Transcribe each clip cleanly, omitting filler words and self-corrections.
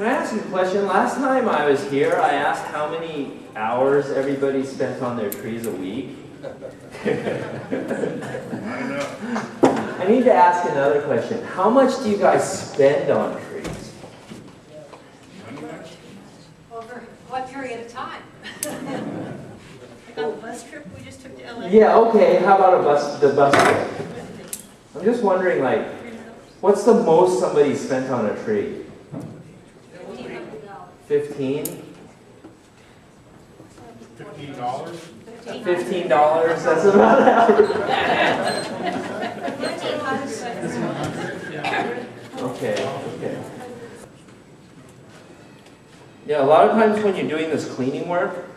Can I ask you a question? Last time I was here, I asked how many hours everybody spent on their trees a week. I know. I need to ask another question. How much do you guys spend on trees? Over what period of time? Like on the bus trip we just took to LA? Yeah, okay. How about the bus trip? I'm just wondering, like, what's the most somebody spent on a tree? $15? $15? $15, that's about average. Okay. Yeah, a lot of times when you're doing this cleaning work,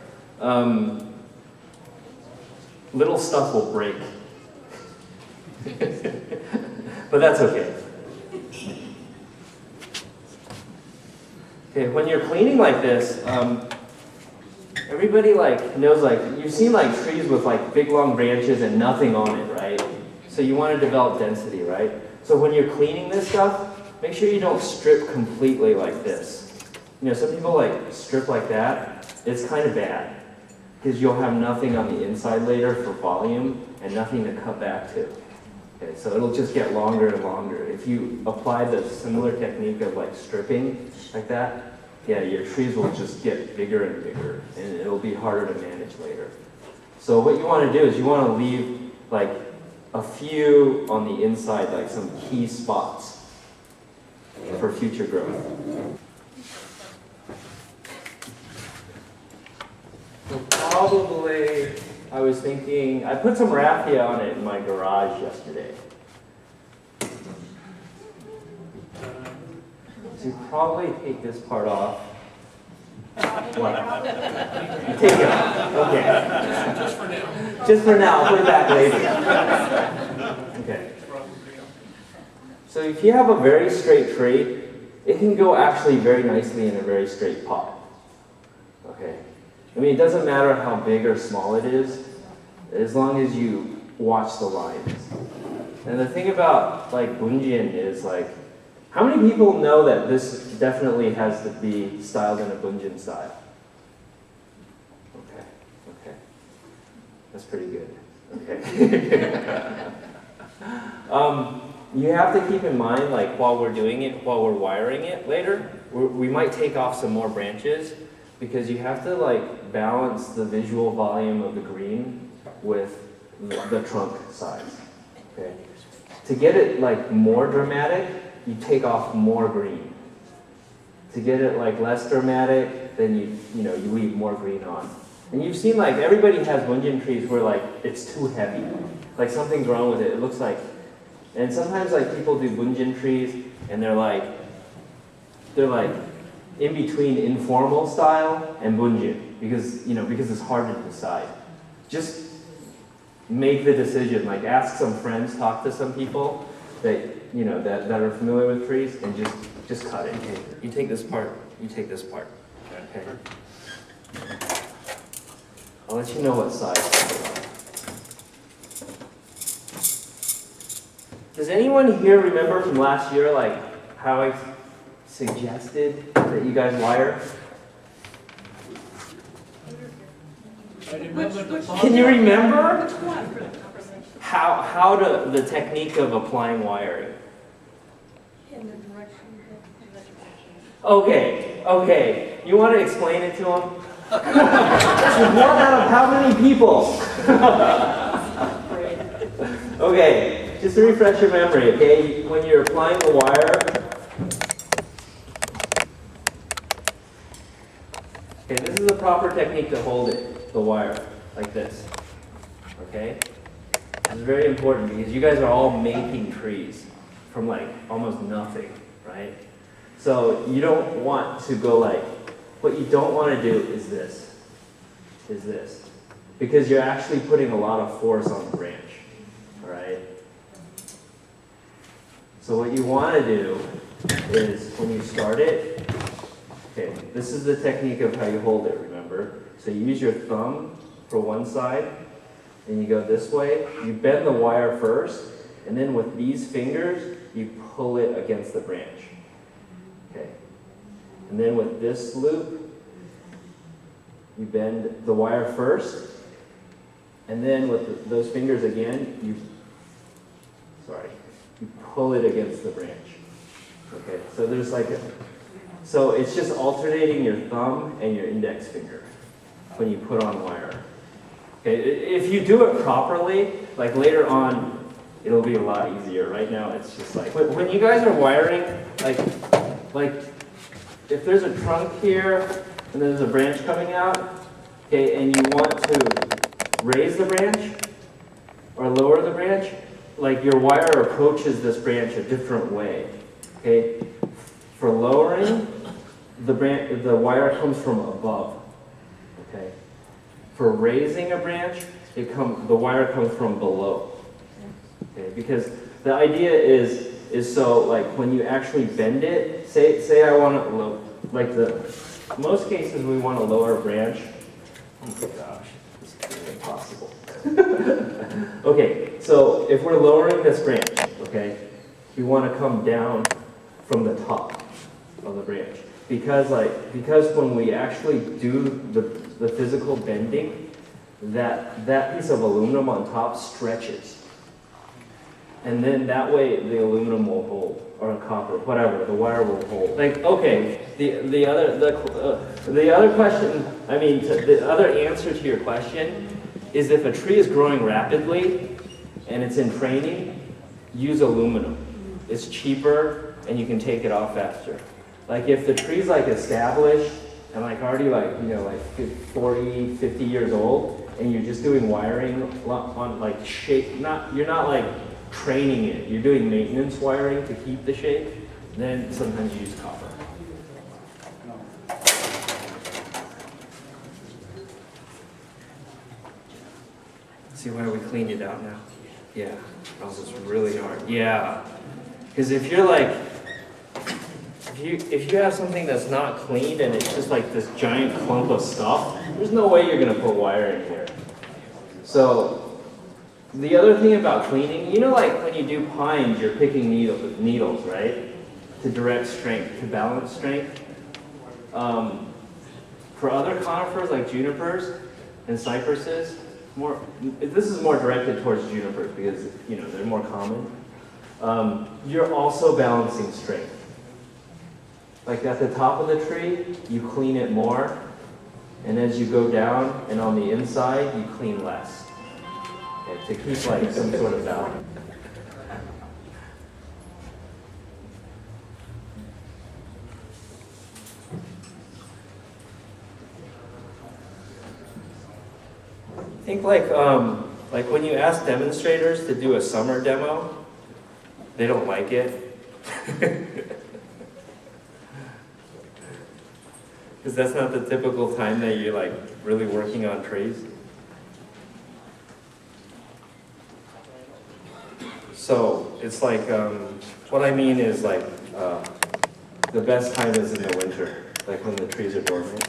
little stuff will break. But that's okay. Okay, when you're cleaning like this, everybody knows you've seen trees with big long branches and nothing on it, right? So you want to develop density, right? So when you're cleaning this stuff, make sure you don't strip completely like this. You know, some people strip like that. It's kind of bad because you'll have nothing on the inside later for volume and nothing to cut back to. Okay, so it'll just get longer and longer. If you apply the similar technique of stripping like that, yeah, your trees will just get bigger and bigger, and it'll be harder to manage later. So what you want to do is you want to leave a few on the inside, some key spots for future growth. So probably, I was thinking, I put some raffia on it in my garage yesterday. So you probably take this part off. What? You take it off. Okay. Just for now. Just for now. I'll put it back later. Okay. So if you have a very straight tree, it can go actually very nicely in a very straight pot. Okay. I mean, it doesn't matter how big or small it is, as long as you watch the lines. And the thing about Bunjin is how many people know that this definitely has to be styled in a Bunjin style? Okay. That's pretty good. Okay. You have to keep in mind, while we're doing it, while we're wiring it later, we might take off some more branches because you have to balance the visual volume of the green with the trunk size. Okay. To get it more dramatic, you take off more green. To get it less dramatic, then you leave more green on. And you've seen everybody has Bunjin trees where it's too heavy. Something's wrong with it. It looks and sometimes people do Bunjin trees and they're in between informal style and Bunjin because it's hard to decide. Just make the decision. Ask some friends, talk to some people that that are familiar with trees, and just cut it. You take this part. You take this part. Okay. I'll let you know what size. Does anyone here remember from last year, how I suggested that you guys wire? Can you remember? Which one? How the technique of applying wiring? In the direction. Okay. You want to explain it to them? One out of how many people? Okay, just to refresh your memory, okay? When you're applying the wire, okay, this is the proper technique to hold it, the wire, like this, okay? This is very important because you guys are all making trees from almost nothing, right? So you don't want to go what you don't want to do is this, because you're actually putting a lot of force on the branch, all right? So what you want to do is when you start it, okay, this is the technique of how you hold it, remember? So you use your thumb for one side, and you go this way. You bend the wire first, and then with these fingers, you pull it against the branch. Okay. And then with this loop, you bend the wire first, and then with those fingers again, you pull it against the branch. Okay, so there's like so it's just alternating your thumb and your index finger when you put on wire. Okay, if you do it properly, like later on, it'll be a lot easier. Right now, it's just like, when you guys are wiring, like if there's a trunk here and there's a branch coming out, okay, and you want to raise the branch or lower the branch, like your wire approaches this branch a different way, okay? For lowering, the wire comes from above, okay? For raising a branch, the wire comes from below, okay? Because the idea is so like when you actually bend it, say I want to most cases we want to lower a branch. Oh my gosh, this is impossible. Okay, so if we're lowering this branch, okay, we want to come down from the top of the branch. Because when we actually do the physical bending, that piece of aluminum on top stretches. And then that way the aluminum will hold, or copper, whatever, the wire will hold. Like, okay, the other question, the other answer to your question is if a tree is growing rapidly and it's in training, use aluminum. It's cheaper and you can take it off faster. Like if the tree's like established and like already like 40, 50 years old and you're just doing wiring on like shape, you're not like training it, you're doing maintenance wiring to keep the shape, then sometimes you use copper. See why we cleaned it out now? Yeah, that was just really hard. Yeah, because if you're like, if you have something that's not cleaned and it's just like this giant clump of stuff, there's no way you're gonna put wire in here. So the other thing about cleaning, like when you do pines, you're picking needles, right? To direct strength, to balance strength. For other conifers like junipers and cypresses, this is more directed towards junipers because they're more common. You're also balancing strength. Like at the top of the tree, you clean it more, and as you go down and on the inside, you clean less. Okay, to keep like some sort of balance. I think like when you ask demonstrators to do a summer demo, they don't like it. Because that's not the typical time that you're like really working on trees. So it's like, what I mean is like, the best time is in the winter, like when the trees are dormant.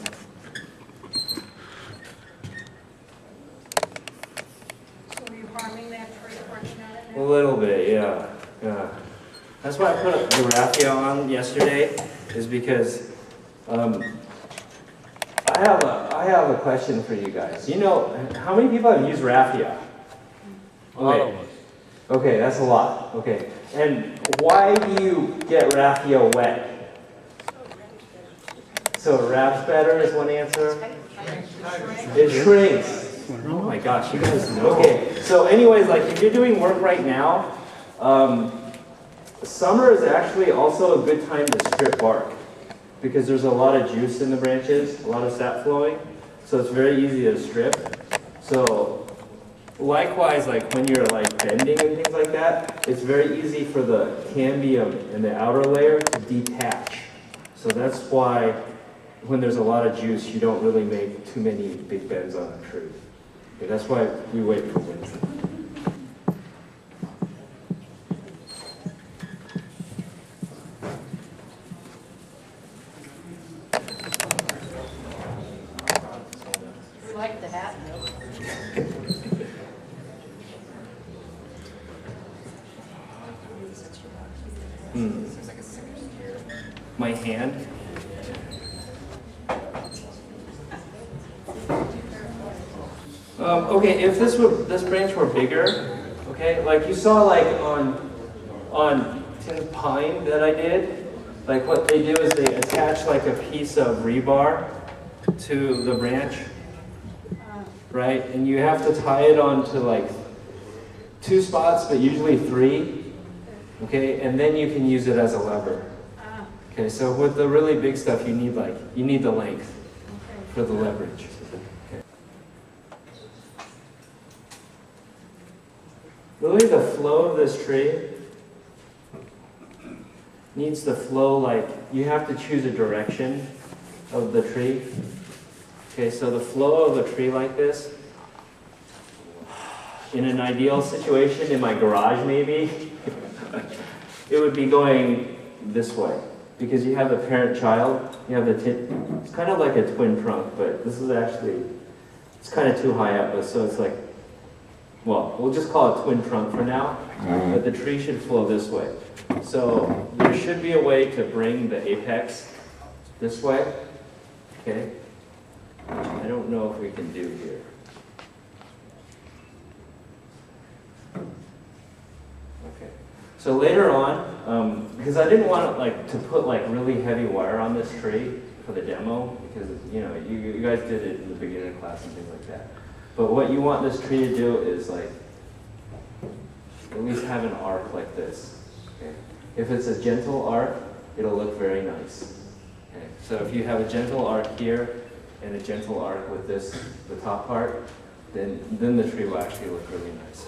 So were you harming that tree working on it A now? little bit, yeah. That's why I put the raffia on yesterday, is because I have a question for you guys. How many people have used raffia? A lot of us. Okay, that's a lot. Okay, and why do you get raffia wet? So it wraps better is one answer. It shrinks. Oh my gosh, you guys know. Okay, so anyways, like if you're doing work right now, summer is actually also a good time to strip bark because there's a lot of juice in the branches, a lot of sap flowing, so it's very easy to strip. So likewise, like when you're like bending and things like that, it's very easy for the cambium in the outer layer to detach. So that's why when there's a lot of juice, you don't really make too many big bends on a tree. Okay, that's why we wait for winter. You like the hat, no? My hand? Okay, if this branch were bigger, okay, like you saw like on tin pine that I did, like what they do is they attach like a piece of rebar to the branch, right? And you have to tie it onto like 2 spots, but usually 3, okay? And then you can use it as a lever. Okay, so with the really big stuff, you need the length for the leverage. Okay. Really, the flow of this tree needs to flow like, you have to choose a direction of the tree. Okay, so the flow of a tree like this, in an ideal situation, in my garage maybe, it would be going this way. Because you have the parent-child, you have it's kind of like a twin trunk, but this is actually, it's kind of too high up, but so it's like, well, we'll just call it twin trunk for now, but the tree should flow this way. So there should be a way to bring the apex this way, okay? I don't know if we can do here. Okay. So later on, because I didn't want to put like really heavy wire on this tree for the demo, because you guys did it in the beginning class and things like that. But what you want this tree to do is like at least have an arc like this. Okay? If it's a gentle arc, it'll look very nice. Okay? So if you have a gentle arc here and a gentle arc with this, the top part, then the tree will actually look really nice.